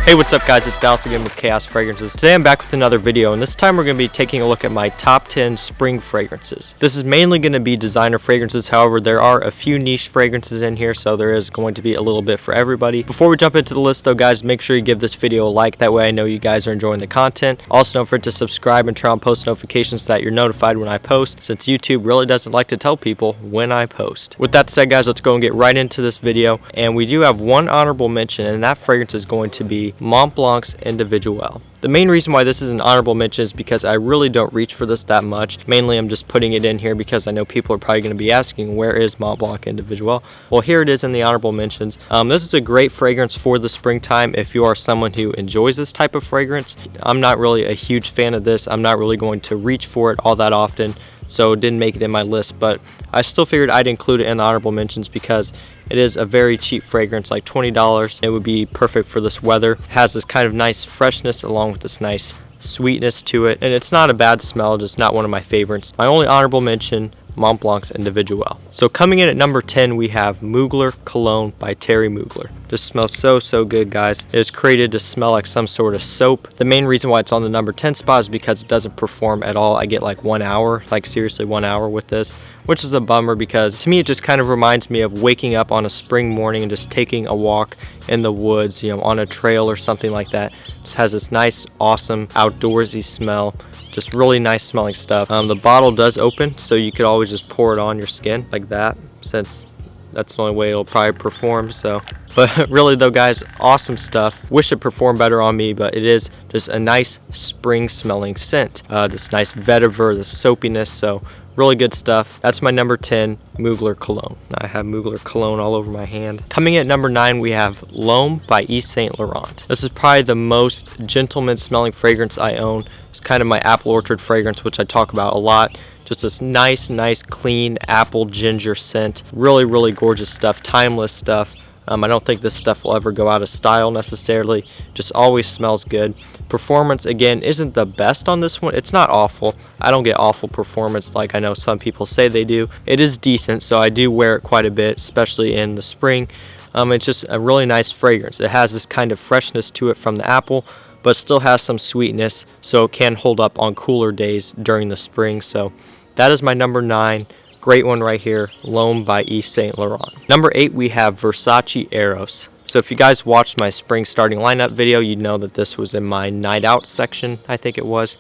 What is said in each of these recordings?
Hey, what's up guys, it's Dallas again with Chaos Fragrances. Today I'm back with another video, and this time we're going to be taking a look at my top 10 spring fragrances. This is mainly going to be designer fragrances, however there are a few niche fragrances in here, so there is going to be a little bit for everybody. Before we jump into the list though guys, make sure you give this video a like, that way I know you guys are enjoying the content. Also don't forget to subscribe and turn on post notifications so that you're notified when I post, since YouTube really doesn't like to tell people when I post. With that said guys, let's go and get right into this video, and we do have one honorable mention, and that fragrance is going to be Mont Blanc's Individuelle. The main reason why this is an honorable mention is because I really don't reach for this that much. Mainly I'm just putting it in here because I know people are probably going to be asking, where is Mont Blanc Individuelle? Well, here it is in the honorable mentions. This is a great fragrance for the springtime if you are someone who enjoys this type of fragrance. I'm not really a huge fan of this. I'm not really going to reach for it all that often, so it didn't make it in my list, but I still figured I'd include it in the honorable mentions because it is a very cheap fragrance, like $20. It would be perfect for this weather. It has this kind of nice freshness along with this nice sweetness to it, and it's not a bad smell, just not one of my favorites. My only honorable mention, Mont Blanc's Individuelle. So coming in at number 10, we have Mugler Cologne by Terry Mugler. This smells so good guys. It was created to smell like some sort of soap. The main reason why it's on the number 10 spot is because it doesn't perform at all. I get like 1 hour, like seriously 1 hour with this, which is a bummer because to me it just kind of reminds me of waking up on a spring morning and just taking a walk in the woods, you know, on a trail or something like that. It just has this nice, awesome, outdoorsy smell. Just really nice smelling stuff. The bottle does open, so you could always just pour it on your skin like that, since that's the only way it'll probably perform. So, but really though guys, awesome stuff. Wish it performed better on me, but it is just a nice spring smelling scent. This nice vetiver, the soapiness, so really good stuff. That's my number 10, Mugler Cologne. I have Mugler Cologne all over my hand. Coming at number 9, we have Loam by Yves Saint Laurent. This is probably the most gentleman smelling fragrance I own. It's kind of my apple orchard fragrance, which I talk about a lot. Just this nice clean apple ginger scent. Really gorgeous stuff, timeless stuff. I don't think this stuff will ever go out of style necessarily. Just always smells good. Performance again isn't the best on this one. It's not awful. I don't get awful performance like I know some people say they do. It is decent, so I do wear it quite a bit, especially in the spring. It's just a really nice fragrance. It has this kind of freshness to it from the apple, but still has some sweetness, so it can hold up on cooler days during the spring. So that is my number 9. Great one right here, Loam by Yves Saint Laurent. Number 8, we have Versace Eros. So if you guys watched my spring starting lineup video, you'd know that this was in my night out section, I think it was,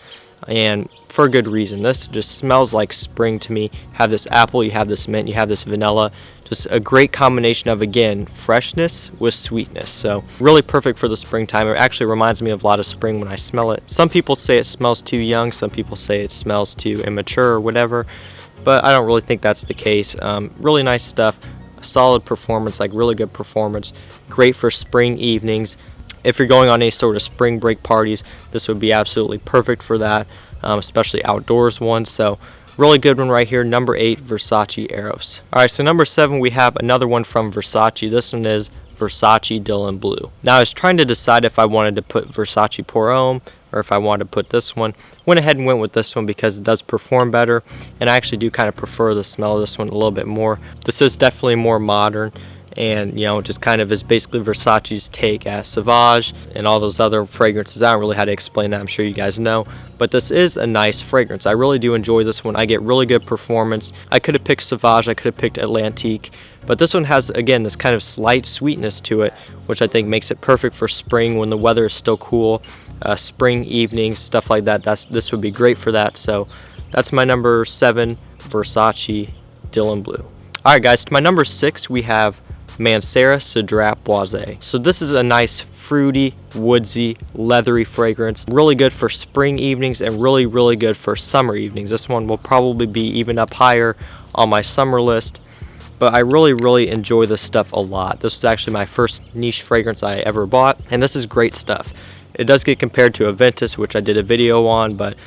and for a good reason. This just smells like spring to me. You have this apple, you have this mint, you have this vanilla. Just a great combination of, again, freshness with sweetness. So really perfect for the springtime. It actually reminds me of a lot of spring when I smell it. Some people say it smells too young, some people say it smells too immature or whatever, but I don't really think that's the case. Really nice stuff, solid performance, like really good performance. Great for spring evenings. If you're going on any sort of spring break parties, this would be absolutely perfect for that, especially outdoors ones. So really good one right here, number 8, Versace Eros. Alright, so number 7, we have another one from Versace. This one is Versace Dillon Blue. Now I was trying to decide if I wanted to put Versace Pour Homme or if I wanted to put this one. Went ahead and went with this one because it does perform better, and I actually do kind of prefer the smell of this one a little bit more. This is definitely more modern, and you know, just kind of is basically Versace's take at Sauvage and all those other fragrances. I don't really know how to explain that, I'm sure you guys know, but this is a nice fragrance. I really do enjoy this one. I get really good performance. I could have picked Sauvage, I could have picked Atlantique, but this one has, again, this kind of slight sweetness to it, which I think makes it perfect for spring when the weather is still cool. Spring evenings, stuff like that. This would be great for that. So that's my number 7, Versace Dillon Blue. Alright guys, to my number 6, we have Mancera Sadrap Blase. So this is a nice fruity, woodsy, leathery fragrance. Really good for spring evenings and really good for summer evenings. This one will probably be even up higher on my summer list, but I really enjoy this stuff a lot. This was actually my first niche fragrance I ever bought, and this is great stuff. It does get compared to Aventus, which I did a video on, but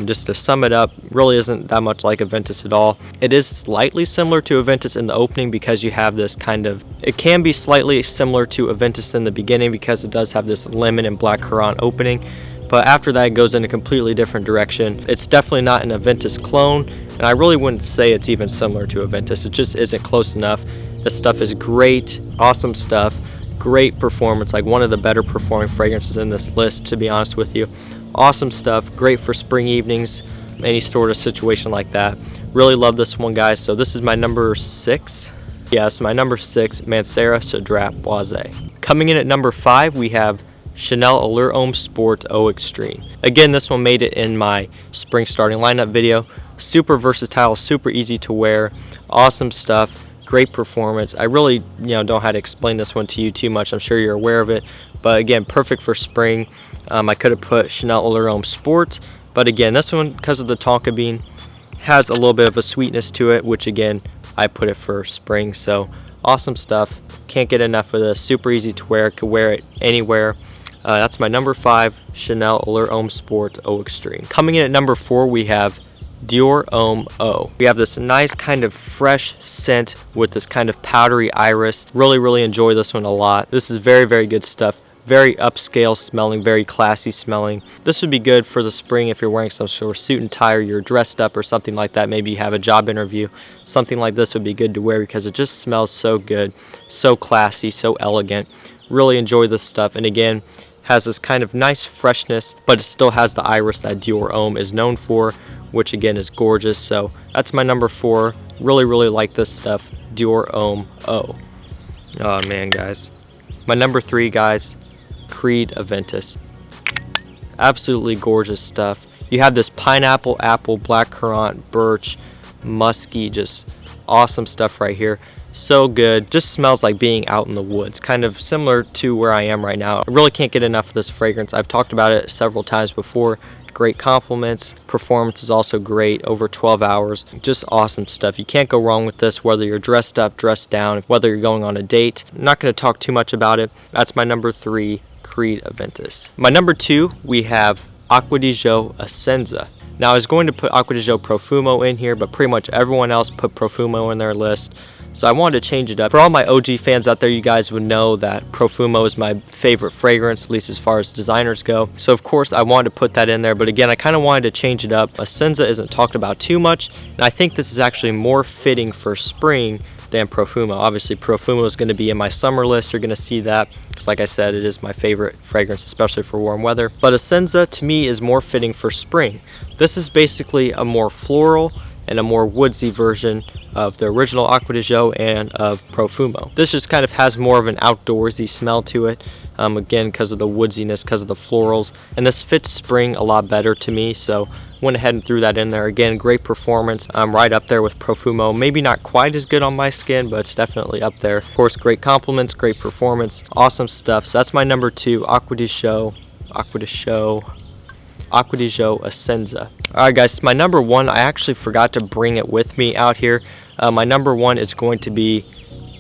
just to sum it up, really isn't that much like Aventus at all. It is slightly similar to Aventus in the opening because you have this kind of, it can be slightly similar to Aventus in the beginning because it does have this lemon and blackcurrant opening, but after that it goes in a completely different direction. It's definitely not an Aventus clone, and I really wouldn't say it's even similar to Aventus. It just isn't close enough. This stuff is great, awesome stuff. Great performance, like one of the better performing fragrances in this list, to be honest with you. Awesome stuff, great for spring evenings, any sort of situation like that. Really love this one, guys. So this is my number 6. Yes, my number 6, Mancera Sadrap Blase. Coming in at number 5, we have Chanel Allure Homme Sport Eau Extreme. Again, this one made it in my spring starting lineup video. Super versatile, super easy to wear, awesome stuff, great performance. I really, don't know how to explain this one to you too much. I'm sure you're aware of it, but again, perfect for spring. I could have put Chanel Allure Homme Sport, but again, this one, because of the tonka bean, has a little bit of a sweetness to it, which again, I put it for spring. So awesome stuff, can't get enough of this. Super easy to wear, could wear it anywhere. That's my number 5, Chanel Allure Homme Sport Eau Extreme. Coming in at number 4, we have Dior Homme Eau. We have this nice kind of fresh scent with this kind of powdery iris. Really enjoy this one a lot. This is very good stuff. Very upscale smelling, very classy smelling. This would be good for the spring if you're wearing some sort of suit and tie, or you're dressed up or something like that. Maybe you have a job interview. Something like this would be good to wear because it just smells so good, so classy, so elegant. Really enjoy this stuff, and again, has this kind of nice freshness, but it still has the iris that Dior Homme is known for, which again is gorgeous. So that's my number 4. Really like this stuff, Dior Homme Eau. Oh man, guys. My number 3, guys, Creed Aventus. Absolutely gorgeous stuff. You have this pineapple, apple, blackcurrant, birch, musky, just awesome stuff right here. So good, just smells like being out in the woods, kind of similar to where I am right now. I really can't get enough of this fragrance. I've talked about it several times before. Great compliments, performance is also great, over 12 hours, just awesome stuff. You can't go wrong with this, whether you're dressed up, dressed down, whether you're going on a date. I'm not going to talk too much about it. That's my number 3, Creed Aventus. My number 2, we have Acqua di Gio Essenza. Now I was going to put Acqua di Gio Profumo in here, but pretty much everyone else put Profumo in their list. So I wanted to change it up. For all my OG fans out there, you guys would know that Profumo is my favorite fragrance, at least as far as designers go. So of course I wanted to put that in there, but again, I kind of wanted to change it up. Essenza isn't talked about too much, and I think this is actually more fitting for spring than Profumo. Obviously Profumo is going to be in my summer list. You're going to see that because, like I said, it is my favorite fragrance, especially for warm weather. But Essenza to me is more fitting for spring. This is basically a more floral and a more woodsy version of the original Acqua di Gio and of Profumo. This just kind of has more of an outdoorsy smell to it, again because of the woodsiness, because of the florals, and this fits spring a lot better to me, so went ahead and threw that in there. Again, great performance, right up there with Profumo. Maybe not quite as good on my skin, but it's definitely up there. Of course, great compliments, great performance, awesome stuff. So that's my number 2, Acqua di Gio Essenza. Alright guys, my number 1, I actually forgot to bring it with me out here. My number 1 is going to be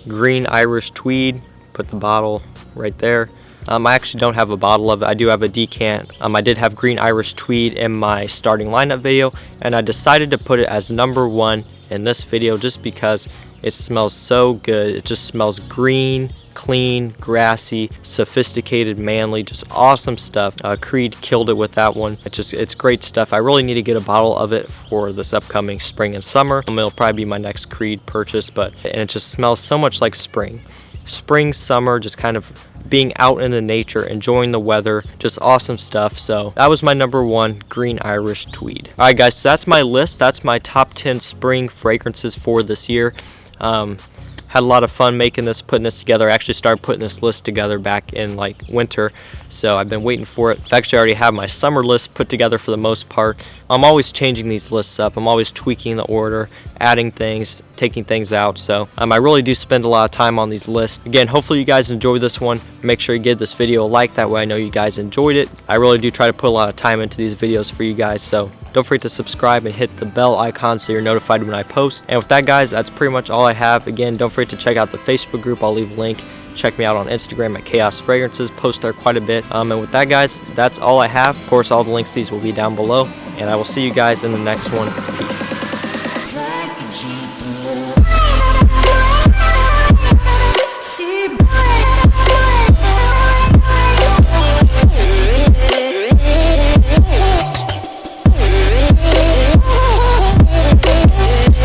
Green Irish Tweed. Put the bottle right there. I actually don't have a bottle of it. I do have a decant. I did have Green Irish Tweed in my starting lineup video, and I decided to put it as number 1 in this video just because it smells so good. It just smells green, clean, grassy, sophisticated, manly, just awesome stuff. Creed killed it with that one. It's great stuff. I really need to get a bottle of it for this upcoming spring and summer. It'll probably be my next Creed purchase, and it just smells so much like spring. Spring, summer, just kind of being out in the nature, enjoying the weather, just awesome stuff. So that was my number 1, Green Irish Tweed. All right guys, so that's my list. That's my top 10 spring fragrances for this year. Had a lot of fun making this, putting this together. I actually started putting this list together back in like winter, so I've been waiting for it. I've actually already have my summer list put together for the most part. I'm always changing these lists up. I'm always tweaking the order, adding things, taking things out. So I really do spend a lot of time on these lists. Again, hopefully you guys enjoyed this one. Make sure you give this video a like, that way I know you guys enjoyed it. I really do try to put a lot of time into these videos for you guys, so don't forget to subscribe and hit the bell icon so you're notified when I post. And with that guys, that's pretty much all I have. Again, don't forget to check out the Facebook group. I'll leave a link. Check me out on Instagram at Chaos Fragrances. Post there quite a bit. And with that guys, that's all I have. Of course, all the links to these will be down below. And I will see you guys in the next one. Peace.